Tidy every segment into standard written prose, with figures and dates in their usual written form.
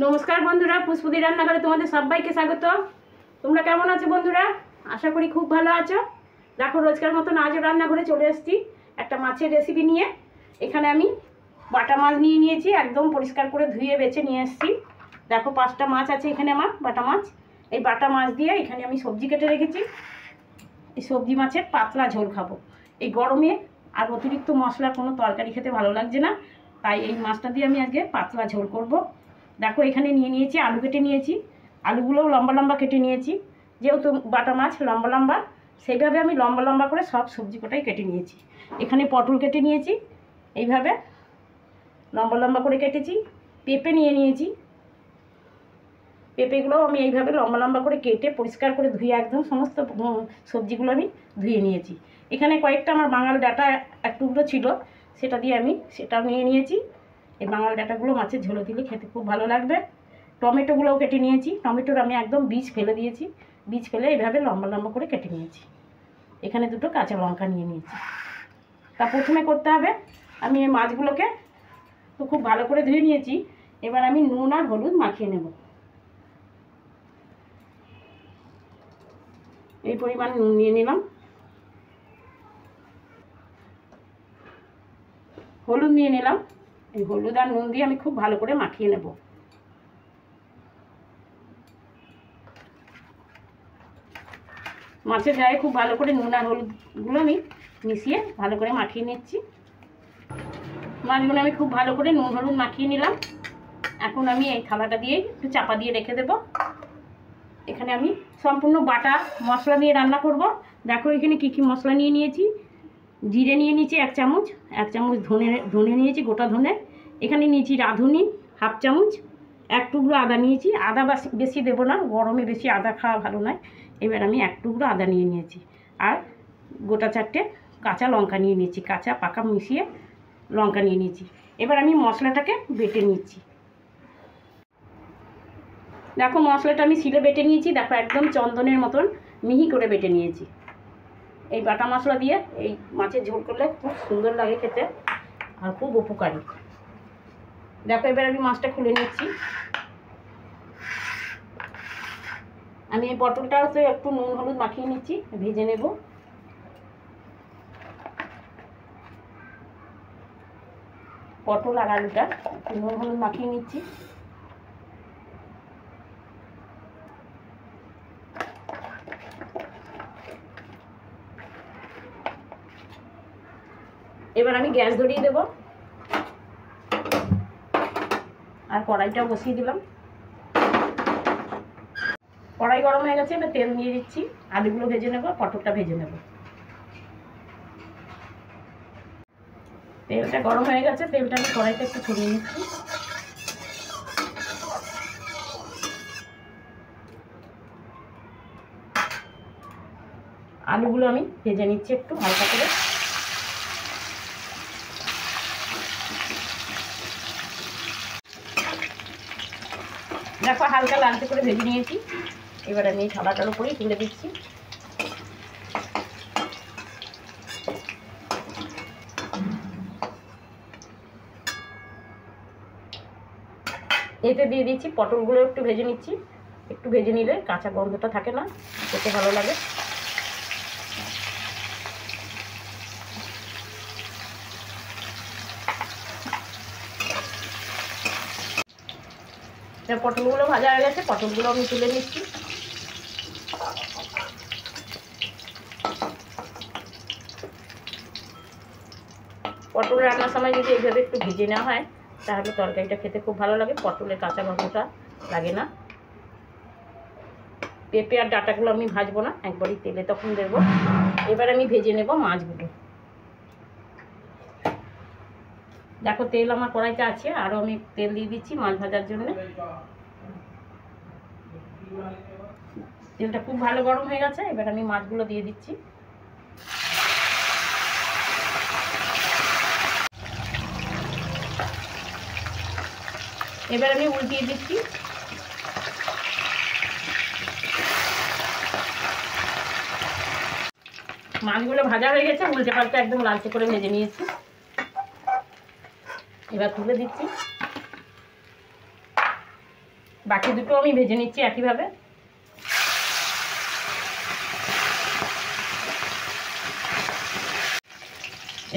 নমস্কার বন্ধুরা, পুষ্পদি রান্নাঘরে তোমাদের সবাইকে স্বাগত। তোমরা কেমন আছো বন্ধুরা? আশা করি খুব ভালো আছো। দেখো, রোজকার মতন আজও রান্নাঘরে চলে এসেছি একটা মাছের রেসিপি নিয়ে। এখানে আমি বাটা মাছ নিয়ে নিয়েছি, একদম পরিষ্কার করে ধুয়ে বেছে নিয়ে এসেছি। দেখো, 5টা মাছ আছে এখানে আমার বাটা মাছ। এই বাটা মাছ দিয়ে এখানে আমি সবজি কেটে রেখেছি। এই সবজি মাছের পাতলা ঝোল খাবো এই গরমে। আর অতিরিক্ত মশলার কোনো তরকারি খেতে ভালো লাগছে না, তাই এই মাছটা দিয়ে আমি আজকে পাতলা ঝোল করব। দেখো, এখানে নিয়ে নিয়েছি আলু, কেটে নিয়েছি। আলুগুলোও লম্বা লম্বা কেটে নিয়েছি, যেহেতু বাটা মাছ লম্বা লম্বা, সেইভাবে আমি লম্বা লম্বা করে সব সবজি কটাই কেটে নিয়েছি। এখানে পটল কেটে নিয়েছি, এইভাবে লম্বা লম্বা করে কেটেছি। পেঁপে নিয়ে নিয়েছি, পেঁপেগুলোও আমি এইভাবে লম্বা লম্বা করে কেটে পরিষ্কার করে ধুয়ে একদম সমস্ত সবজিগুলো আমি ধুয়ে নিয়েছি। এখানে কয়েকটা আমার বাঙাল ডাঁটা এক টুকরো ছিল, সেটা দিয়ে আমি সেটাও নিয়ে নিয়েছি। এই বাঙাল ডাঁটাগুলো মাছের ঝোলে দিলে খেতে খুব ভালো লাগবে। টমেটোগুলোও কেটে নিয়েছি, টমেটোর আমি একদম বীজ ফেলে দিয়েছি, বীজ ফেলে এইভাবে লম্বা লম্বা করে কেটে নিয়েছি। এখানে 2টো কাঁচা লঙ্কা নিয়ে নিয়েছি। তা প্রথমে করতে হবে, আমি এই মাছগুলোকে তো খুব ভালো করে ধুয়ে নিয়েছি। এবার আমি নুন আর হলুদ মাখিয়ে নেব। এই পরিমাণ নুন নিয়ে নিলাম, হলুদ নিয়ে নিলাম। এই হলুদ আর নুন দিয়ে আমি খুব ভালো করে মাখিয়ে নেব। মাছের গায়ে খুব ভালো করে নুন আর হলুদগুলো আমি মিশিয়ে ভালো করে মাখিয়ে নিচ্ছি। মাছগুলো আমি খুব ভালো করে নুন হলুদ মাখিয়ে নিলাম। এখন আমি এই থালাটা দিয়ে একটু চাপা দিয়ে রেখে দেব। এখানে আমি সম্পূর্ণ বাটা মশলা দিয়ে রান্না করব। দেখো, এখানে কী কী মশলা নিয়ে নিয়েছি। জিরে নিয়ে নিয়েছি 1 চামচ, 1 চামচ ধনে নিয়েছি, গোটা ধনে। এখানে নিয়েছি রাঁধুনি 1/2 চামচ, 1 টুকরো আদা নিয়েছি। আদা বেশি দেবো না, গরমে বেশি আদা খাওয়া ভালো নয়। এবার আমি 1 টুকরো আদা নিয়ে নিয়েছি, আর গোটা 4টে কাঁচা লঙ্কা নিয়ে নিয়েছি, কাঁচা পাকা মিশিয়ে লঙ্কা নিয়ে নিয়েছি। এবার আমি মশলাটাকে বেটে নিচ্ছি। দেখো, মশলাটা আমি শিলে বেটে নিয়েছি। দেখো, একদম চন্দনের মতন মিহি করে বেটে নিয়েছি। এই বাটা মশলা দিয়ে এই মাছের ঝোল করলে খুব সুন্দর লাগে খেতে, আর খুব উপকারী। দেখো, এবার আমি মাছটা খুলে নিচ্ছি। আমি এই পটলটাও তো একটু নুন হলুদ মাখিয়ে নিচ্ছি, ভেজে নেব। পটল আর আলুটা একটু নুন হলুদ মাখিয়ে নিচ্ছি। এবার আমি গ্যাস ধরিয়ে দেব, আর কড়াইটাও বসিয়ে দিলাম। কড়াই গরম হয়ে গেছে, এবার তেল দিয়ে দিচ্ছি। আলুগুলো ভেজে নেব, পটলটা ভেজে নেব। তেলটা গরম হয়ে গেছে, তেলটা আমি কড়াইটা একটু ছড়িয়ে নিচ্ছি। আলুগুলো আমি ভেজে নিচ্ছি একটু হালকা করে। দেখো, হালকা লালচে করে ভেজে নিয়েছি। এবার আমি এই থালাটার উপরেই তুলে দিচ্ছি। এতে দিয়ে দিচ্ছি পটলগুলো, একটু ভেজে নিচ্ছি। একটু ভেজে নিলে কাঁচা গন্ধটা থাকে না, খেতে ভালো লাগে। পটলগুলো ভাজা হয়ে গেছে, পটলগুলো আমি তুলে নিচ্ছি। পটল রান্নার সময় যদি এইভাবে একটু ভেজে নেওয়া হয়, তাহলে তরকারিটা খেতে খুব ভালো লাগে, পটলের কাঁচা গন্ধটা লাগে না। পেঁপে আর ডাঁটাগুলো আমি ভাজবো না, একবারই তেলে তখন দেবো। এবার আমি ভেজে নেব মাছগুলো। দেখো, তেল আমার কড়াইতে আছে, আরও আমি তেল দিয়ে দিচ্ছি মাছ ভাজার জন্য। তেলটা খুব ভালো গরম হয়ে গেছে, এবার আমি মাছগুলো দিয়ে দিচ্ছি। এবার আমি উল্টিয়ে দিচ্ছি। মাছগুলো ভাজা হয়ে গেছে, উল্টে পাল্টে একদম লালচে করে ভেজে নিয়েছি। এবার তুলে দিচ্ছি। বাকি দুটো আমি ভেজে নিচ্ছি একইভাবে।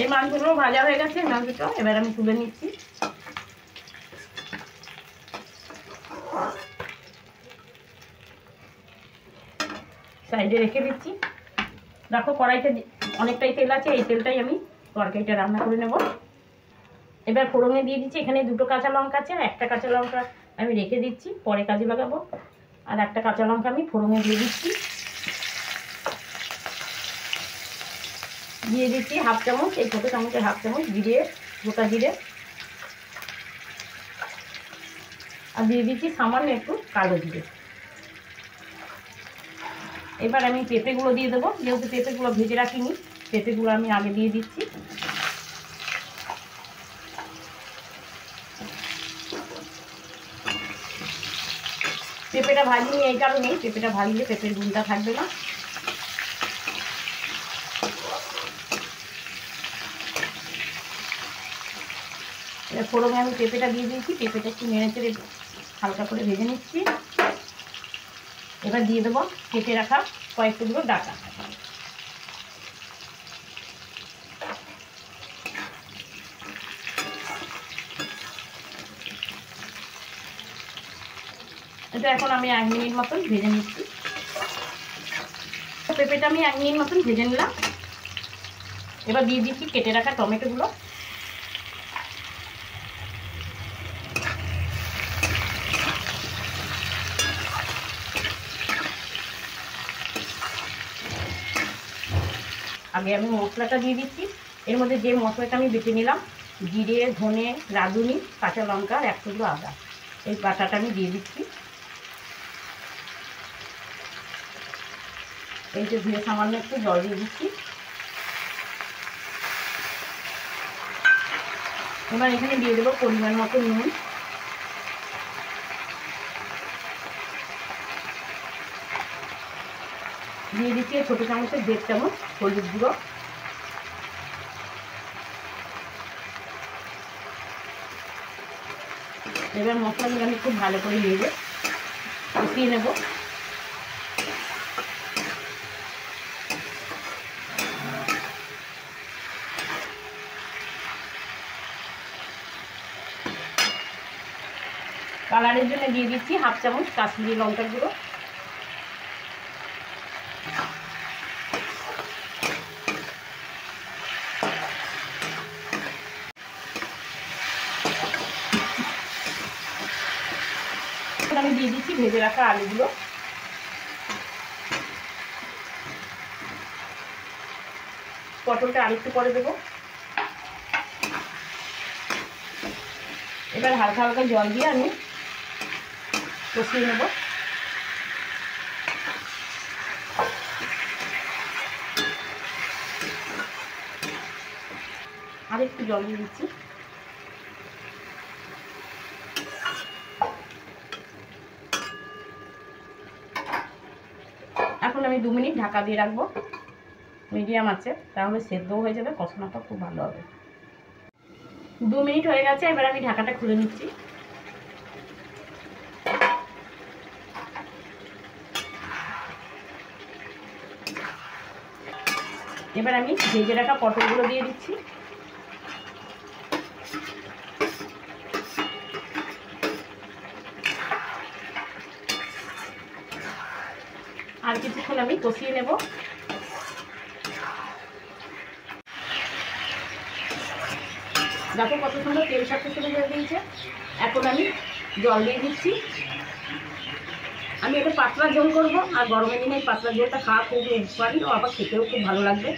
এই মাছগুলো ভাজা হয়ে গেছে, মাছ দুটো এবার আমি তুলে নিচ্ছি। সাইডে রেখে দিচ্ছি। দেখো কড়াইতে অনেকটাই তেল আছে, এই তেলটাই আমি তরকারিটা রান্না করে নেব। এবার ফোড়নে দিয়ে দিচ্ছি, এখানে দুটো কাঁচা লঙ্কা আছে, আর একটা কাঁচা লঙ্কা আমি রেখে দিচ্ছি, পরে কাজে লাগাবো। আর একটা কাঁচা লঙ্কা আমি ফোড়নে দিয়ে দিচ্ছি। দিয়ে দিচ্ছি হাফ চামচ, এই ছোটো চামচের হাফ চামচ জিরে, গোটা জিরে। আর দিয়ে দিচ্ছি সামান্য একটু কালো জিরে। এবার আমি পেঁপেগুলো দিয়ে দেবো, যেহেতু পেঁপেগুলো ভেজে রাখিনি, পেঁপেগুলো আমি আগে দিয়ে দিচ্ছি। পেঁপেটা ভাজিনি এই কারণেই, পেঁপেটা ভাজলে পেঁপের গুণটা থাকবে না। এবার ফোড়নে আমি পেঁপেটা দিয়ে দিয়েছি, পেঁপেটা একটু নেড়ে চেড়ে হালকা করে ভেজে নিচ্ছি। এবার দিয়ে দেবো কেটে রাখা কয়েক টুকরো ডাঁটা। এটা এখন আমি 1 মিনিট মতন ভেজে নিচ্ছি। পেঁপেটা আমি 1 মিনিট মতন ভেজে নিলাম। এবার দিয়ে দিচ্ছি কেটে রাখা টমেটোগুলো। আগে আমি মশলাটা দিয়ে দিচ্ছি। এর মধ্যে যে মশলাটা আমি বেটে নিলাম, জিরে, ধনে, রাঁধুনি, কাঁচা লঙ্কা আর 1 টুকরো আদা, এই বাটাটা আমি দিয়ে দিচ্ছি। এই যে ধুয়ে সামান্য একটু জল দিয়ে দিচ্ছি। এবার এখানে দিয়ে দেবো পরিমাণ মতো নুন। দিয়ে দিচ্ছি ছোটো চামচের 1.5 চামচ হলুদ গুঁড়ো। এবার মশলাগুলো আমি খুব ভালো করে নেড়ে কষিয়ে নেব। কালারের জন্য দিয়ে দিচ্ছি হাফ চামচ কাশ্মীরি লঙ্কার গুঁড়ো। আমি দিয়ে দিচ্ছি ভেজে রাখা আলুগুলো। পটলটা আরেকটু পরে দেবো। এবার হালকা হালকা জল দিয়ে আমি কষিয়ে নেব। আরেকটু জল দিয়ে দিচ্ছি। এখন আমি 2 মিনিট ঢাকা দিয়ে রাখবো মিডিয়াম আছে, তাহলে সেদ্ধও হয়ে যাবে, কষানোটা খুব ভালো হবে। 2 মিনিট হয়ে গেছে, এবার আমি ঢাকাটা খুলে নিচ্ছি। এবার আমি ভেজে রাখা পটলগুলো দিয়ে দিচ্ছি। আর কিছুক্ষণ আমি কষিয়ে নেব। দেখো কত সুন্দর তেল ছাড়তে শুরু করে দিয়েছে। এখন আমি জল দিয়ে দিচ্ছি। আমি এটা পাতলা ঝোল করবো, আর গরমের দিনে এই পাতলা ঝোলটা খাওয়া খুব উপকারী, ও আবার খেতেও খুব ভালো লাগবে।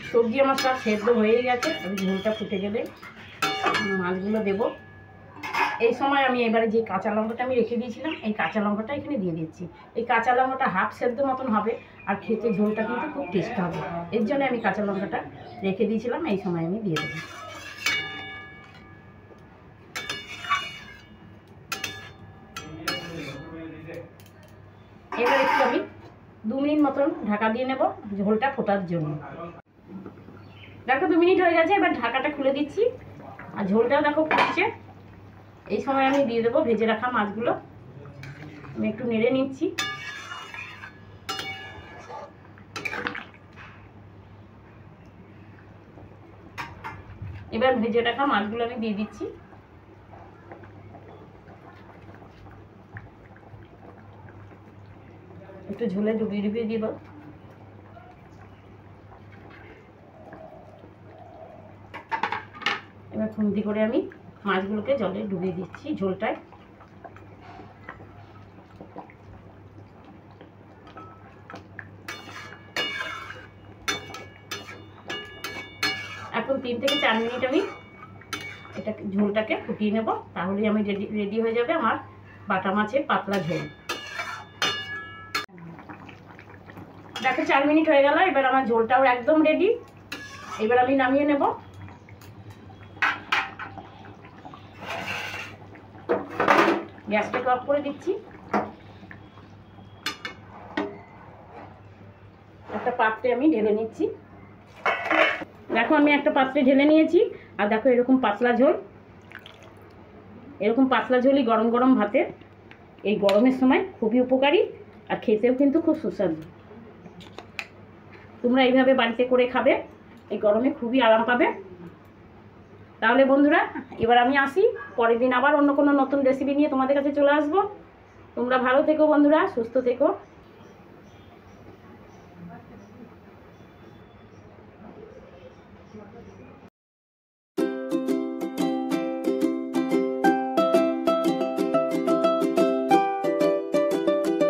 সবজি আমার সব সেদ্ধ হয়ে গেছে, আমি ঝোলটা ফুটে গেলে মাছগুলো দেবো। এই সময় আমি এবারে যে কাঁচা লঙ্কাটা আমি রেখে দিয়েছিলাম, এই কাঁচা লঙ্কাটা এখানে দিয়ে দিচ্ছি। এই কাঁচা লঙ্কাটা হাফ সেদ্ধ মতন হবে, আর খেতে ঝোলটা কিন্তু খুব টেস্ট হবে। এর জন্য আমি কাঁচা লঙ্কাটা রেখে দিয়েছিলাম, এই সময় আমি দিয়ে দেবো। এবার একটু আমি 2 মিনিট মতন ঢাকা দিয়ে নেব ঝোলটা ফোটার জন্য। 2 মিনিট হয়ে গেছে, এবার আমি ঢাকাটা খুলে নিচ্ছি। 2 মিনিট পর দেখো কত সুন্দর তেল ছাড়তে শুরু করে দিয়েছে। এখন আমি জল দিয়ে দিচ্ছি। দেখো 2 মিনিট হয়ে গেছে, এবার ঢাকাটা খুলে দিচ্ছি। আর ঝোলটাও দেখো ফুটছে। এই সময় আমি দিয়ে দেবো ভেজে রাখা মাছগুলো। আমি একটু নেড়ে নিচ্ছি। এবার ভেজে রাখা মাছগুলো আমি দিয়ে দিচ্ছি। একটু ঝোলে ডুবিয়ে ডুবিয়ে দিব। এবার খুন্তি করে আমি মাছগুলোকে জলে ডুবিয়ে দিচ্ছি ঝোলটায়। এখন 3 থেকে 4 মিনিট আমি এটা ঝোলটাকে ফুটিয়ে নেব, তাহলেই আমি রেডি হয়ে যাবে আমার বাটা মাছের পাতলা ঝোল। দেখো 4 মিনিট হয়ে গেল, এবার আমার ঝোলটাও একদম রেডি। এবার আমি নামিয়ে নেব। গ্যাসটাকে অফ করে দিচ্ছি। একটা পাত্রে আমি ঢেলে নিচ্ছি। দেখো আমি একটা পাত্রে ঢেলে নিয়েছি। আর দেখো এরকম পাতলা ঝোল, এরকম পাতলা ঝোলই গরম গরম ভাতে এই গরমের সময় খুবই উপকারী, আর খেতেও কিন্তু খুব সুস্বাদু। তোমরা এইভাবে বাড়িতে করে খাবে, এই গরমে খুবই আরাম পাবে। তাহলে বন্ধুরা এবার আমি আসি, পরের দিন আবার অন্য কোনো নতুন রেসিপি নিয়ে তোমাদের কাছে চলে আসবো। তোমরা ভালো থেকো বন্ধুরা, সুস্থ থেকো।